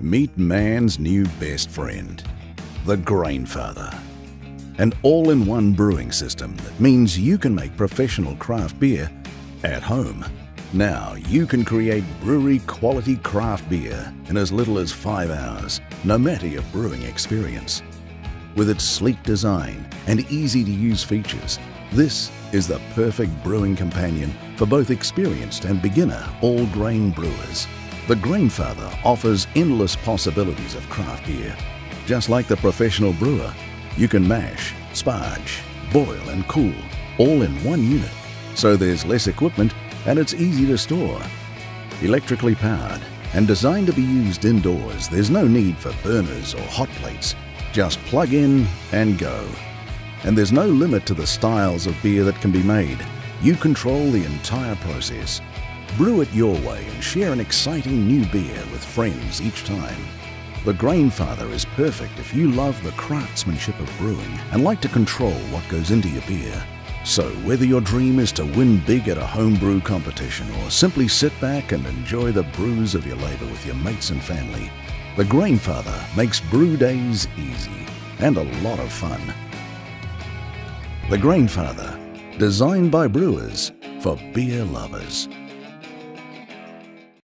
Meet man's new best friend, the Grainfather. An all-in-one brewing system that means you can make professional craft beer at home. Now you can create brewery-quality craft beer in as little as 5 hours, no matter your brewing experience. With its sleek design and easy-to-use features, this is the perfect brewing companion for both experienced and beginner all-grain brewers. The Grainfather offers endless possibilities of craft beer. Just like the professional brewer, you can mash, sparge, boil and cool all in one unit, so there's less equipment and it's easy to store. Electrically powered and designed to be used indoors, there's no need for burners or hot plates. Just plug in and go. And there's no limit to the styles of beer that can be made. You control the entire process. Brew it your way and share an exciting new beer with friends each time. The Grainfather is perfect if you love the craftsmanship of brewing and like to control what goes into your beer. So whether your dream is to win big at a homebrew competition or simply sit back and enjoy the brews of your labor with your mates and family, the Grainfather makes brew days easy and a lot of fun. The Grainfather, designed by brewers for beer lovers.